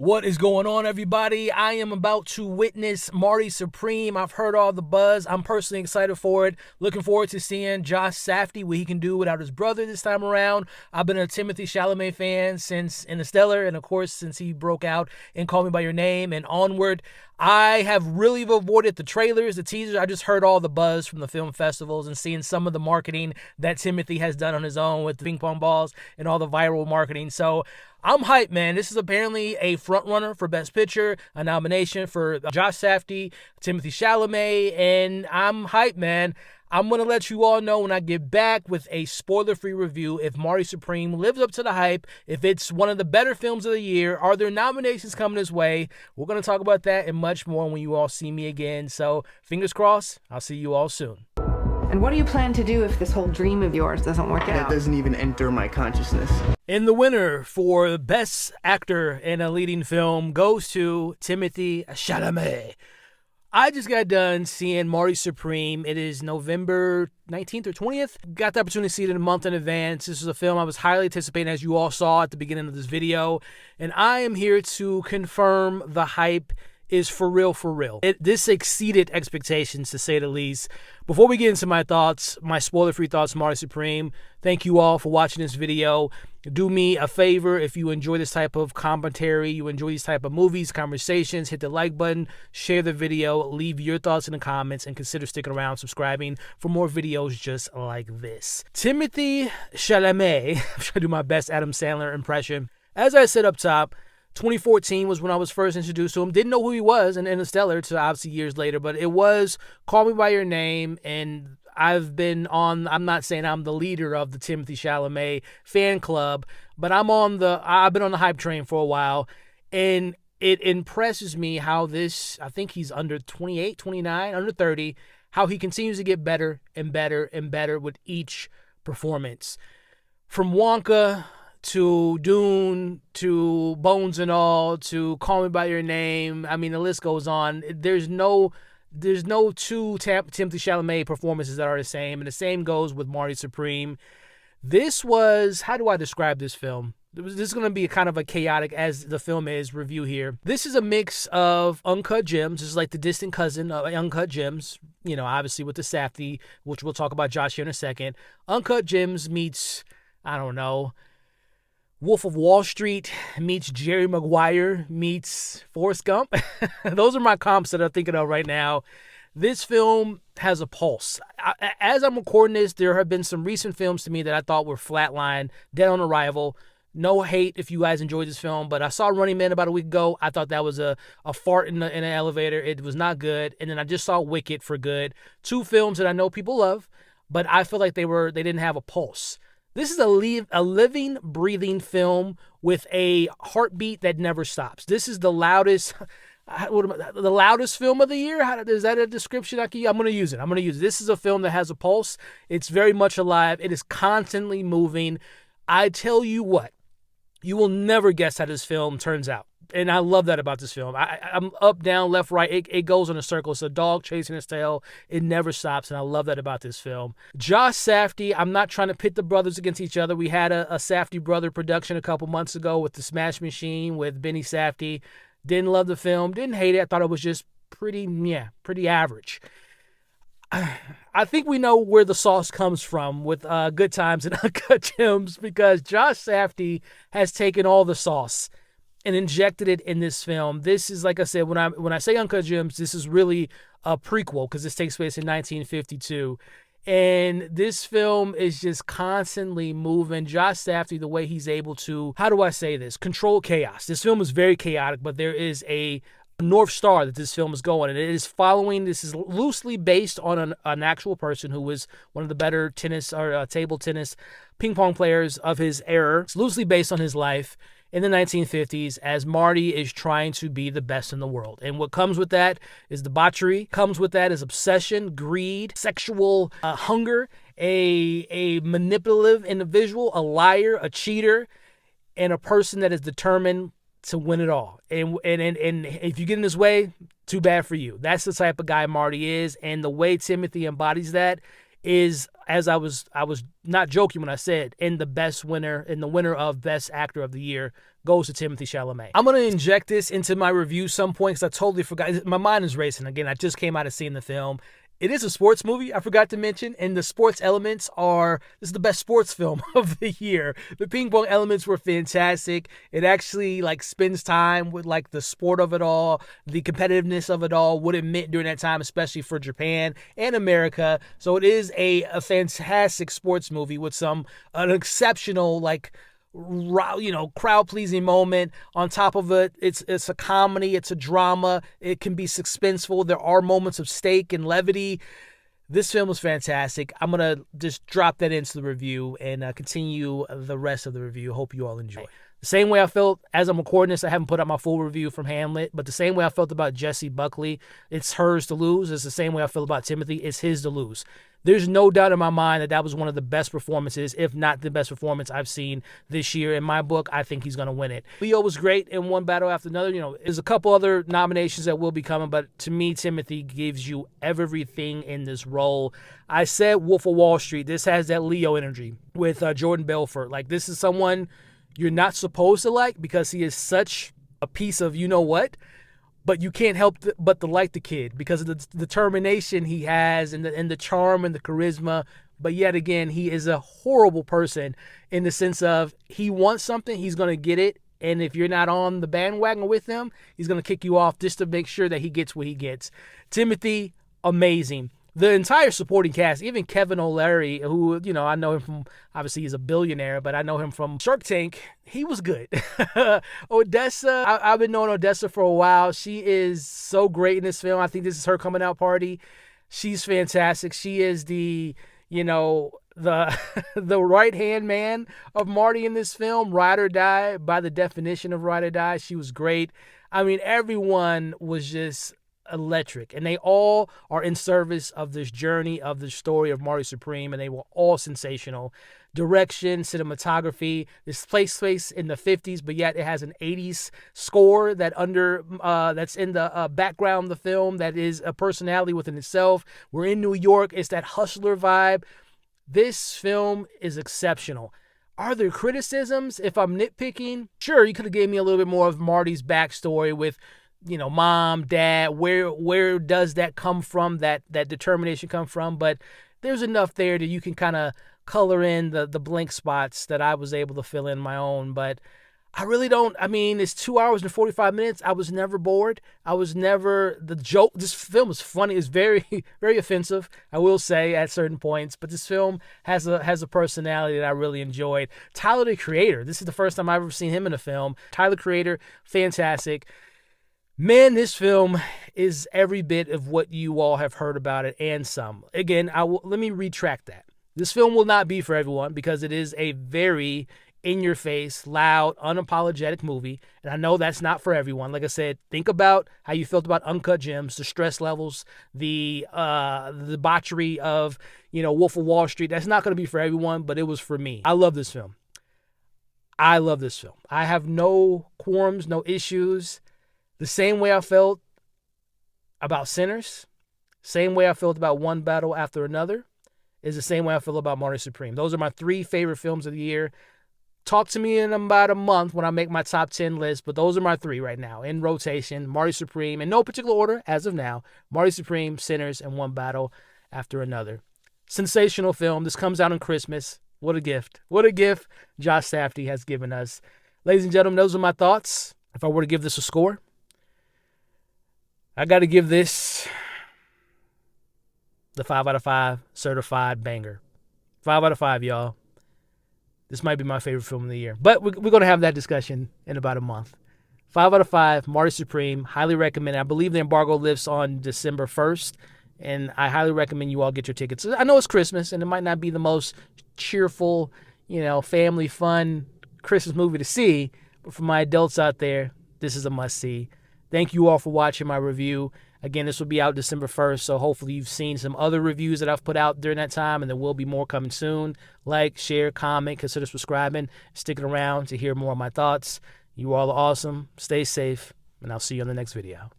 What is going on, everybody? I am about to witness Marty Supreme. I've heard all the buzz. I'm personally excited for it. Looking forward to seeing Josh Safdie, what he can do without his brother this time around. I've been a Timothée Chalamet fan since Interstellar, and of course, since he broke out in Call Me By Your Name and onward. I have really avoided the trailers, the teasers. I just heard all the buzz from the film festivals and seeing some of the marketing that Timothée has done on his own with the ping pong balls and all the viral marketing. So I'm hyped, man. This is apparently a frontrunner for Best Picture, a nomination for Josh Safdie, Timothée Chalamet, and I'm hyped, man. I'm going to let you all know when I get back with a spoiler-free review if Marty Supreme lives up to the hype, if it's one of the better films of the year, are there nominations coming his way? We're going to talk about that and much more when you all see me again. So, fingers crossed, I'll see you all soon. And what do you plan to do if this whole dream of yours doesn't work out? That doesn't even enter my consciousness. And the winner for Best Actor in a Leading Film goes to Timothée Chalamet. I just got done seeing Marty Supreme. It is November 19th or 20th. Got the opportunity to see it a month in advance. This is a film I was highly anticipating, as you all saw at the beginning of this video. And I am here to confirm the hype is for real, for real. This exceeded expectations, to say the least. Before we get into my thoughts, my spoiler-free thoughts on Marty Supreme, thank you all for watching this video. Do me a favor, if you enjoy this type of commentary, you enjoy these type of movies, conversations, hit the like button, share the video, leave your thoughts in the comments, and consider sticking around, subscribing for more videos just like this. Timothée Chalamet, I'm trying to do my best Adam Sandler impression. As I said up top, 2014 was when I was first introduced to him. Didn't know who he was in Interstellar until obviously years later, but it was Call Me By Your Name, and I've been on, I'm not saying I'm the leader of the Timothée Chalamet fan club, but I've been on the hype train for a while, and it impresses me how this, I think he's under 28, 29, under 30, how he continues to get better and better and better with each performance. From Wonka to Dune, to Bones and All, to Call Me By Your Name. I mean, the list goes on. There's no two Timothée Chalamet performances that are the same, and the same goes with Marty Supreme. This was, how do I describe this film? This is going to be kind of a chaotic, as the film is, review here. This is a mix of Uncut Gems. This is like the distant cousin of Uncut Gems, you know, obviously with the Safdie, which we'll talk about Josh here in a second. Uncut Gems meets, I don't know, Wolf of Wall Street meets Jerry Maguire meets Forrest Gump. Those are my comps that I'm thinking of right now. This film has a pulse. As I'm recording this, there have been some recent films to me that I thought were flatline, dead on arrival. No hate if you guys enjoyed this film, but I saw Running Man about a week ago. I thought that was a fart in an elevator. It was not good. And then I just saw Wicked for good. Two films that I know people love, but I feel like they didn't have a pulse. This is a living, breathing film with a heartbeat that never stops. This is the loudest film of the year. Is that a description I can use? I'm going to use it. This is a film that has a pulse. It's very much alive. It is constantly moving. I tell you what, you will never guess how this film turns out. And I love that about this film. I'm up, down, left, right. It goes in a circle. It's a dog chasing its tail. It never stops, and I love that about this film. Josh Safdie, I'm not trying to pit the brothers against each other. We had a Safdie brother production a couple months ago with The Smash Machine with Benny Safdie. Didn't love the film. Didn't hate it. I thought it was just pretty average. I think we know where the sauce comes from with Good Times and Uncut Gems, because Josh Safdie has taken all the sauce and injected it in this film. This is, like I said, when I say Uncut Gems, this is really a prequel, because this takes place in 1952. And this film is just constantly moving. Josh Safdie, the way he's able to, how do I say this, control chaos. This film is very chaotic, but there is a North Star that this film is going, and it is following, this is loosely based on an actual person who was one of the better tennis or table tennis ping pong players of his era. It's loosely based on his life in the 1950s as Marty is trying to be the best in the world. And what comes with that is debauchery, comes with that is obsession, greed, sexual hunger, a manipulative individual, a liar, a cheater, and a person that is determined to win it all. And if you get in his way, too bad for you. That's the type of guy Marty is, and the way Timothée embodies that is, as I was not joking when I said, in the winner of Best Actor of the Year goes to Timothée Chalamet. I'm going to inject this into my review some point because I totally forgot. My mind is racing. Again, I just came out of seeing the film. It is a sports movie, I forgot to mention, and the sports elements this is the best sports film of the year. The ping pong elements were fantastic. It actually spends time with the sport of it all, the competitiveness of it all, what it meant during that time, especially for Japan and America. So it is a fantastic sports movie with an exceptional crowd-pleasing moment. On top of it, it's a comedy, it's a drama, it can be suspenseful, there are moments of stake and levity. This film was fantastic. I'm going to just drop that into the review and continue the rest of the review. Hope you all enjoy. The same way I felt as I'm recording this, I haven't put out my full review from Hamlet, but the same way I felt about Jessie Buckley, it's hers to lose. It's the same way I feel about Timothée, it's his to lose. There's no doubt in my mind that was one of the best performances, if not the best performance I've seen this year. In my book, I think he's going to win it. Leo was great in one battle after another. There's a couple other nominations that will be coming, but to me, Timothée gives you everything in this role. I said Wolf of Wall Street. This has that Leo energy with Jordan Belfort. This is someone you're not supposed to like because he is such a piece of you-know-what. But you can't help but to like the kid because of the determination he has and the charm and the charisma. But yet again, he is a horrible person in the sense of he wants something, he's going to get it. And if you're not on the bandwagon with him, he's going to kick you off just to make sure that he gets what he gets. Timothée, amazing. The entire supporting cast, even Kevin O'Leary, who, I know him from, obviously he's a billionaire, but I know him from Shark Tank. He was good. Odessa, I've been knowing Odessa for a while. She is so great in this film. I think this is her coming out party. She's fantastic. She is the right-hand man of Marty in this film, ride or die, by the definition of ride or die. She was great. I mean, everyone was just electric, and they all are in service of this journey, of the story of Marty Supreme, and they were all sensational. Direction, cinematography, this takes place in the 50s, but yet it has an 80s score that's in the background of the film that is a personality within itself. We're in New York. It's that hustler vibe. This film is exceptional. Are there criticisms? If I'm nitpicking, sure, you could have gave me a little bit more of Marty's backstory with mom, dad, where does that come from, that determination come from? But there's enough there that you can kind of color in the blank spots that I was able to fill in my own. But I really don't. I mean, it's 2 hours and 45 minutes. I was never bored. The joke, this film is funny. It's very, very offensive, I will say, at certain points. But this film has a personality that I really enjoyed. Tyler, the Creator. This is the first time I've ever seen him in a film. Tyler, the Creator, fantastic. Man, this film is every bit of what you all have heard about it and some. Again, let me retract that. This film will not be for everyone because it is a very in-your-face, loud, unapologetic movie, and I know that's not for everyone. Like I said, think about how you felt about Uncut Gems, the stress levels, the debauchery of Wolf of Wall Street. That's not going to be for everyone, but it was for me. I love this film. I have no qualms, no issues. The same way I felt about Sinners, same way I felt about One Battle After Another, is the same way I feel about Marty Supreme. Those are my 3 favorite films of the year. Talk to me in about a month when I make my top 10 list, but those are my 3 right now in rotation. Marty Supreme, in no particular order as of now, Marty Supreme, Sinners, and One Battle After Another. Sensational film. This comes out on Christmas. What a gift. What a gift Josh Safdie has given us. Ladies and gentlemen, those are my thoughts. If I were to give this a score, I got to give this the 5 out of 5 certified banger. 5 out of 5, y'all. This might be my favorite film of the year. But we're going to have that discussion in about a month. 5 out of 5, Marty Supreme. Highly recommend it. I believe the embargo lifts on December 1st. And I highly recommend you all get your tickets. I know it's Christmas, and it might not be the most cheerful, family fun Christmas movie to see. But for my adults out there, this is a must-see. Thank you all for watching my review. Again, this will be out December 1st, so hopefully you've seen some other reviews that I've put out during that time, and there will be more coming soon. Like, share, comment, consider subscribing, sticking around to hear more of my thoughts. You all are awesome. Stay safe, and I'll see you on the next video.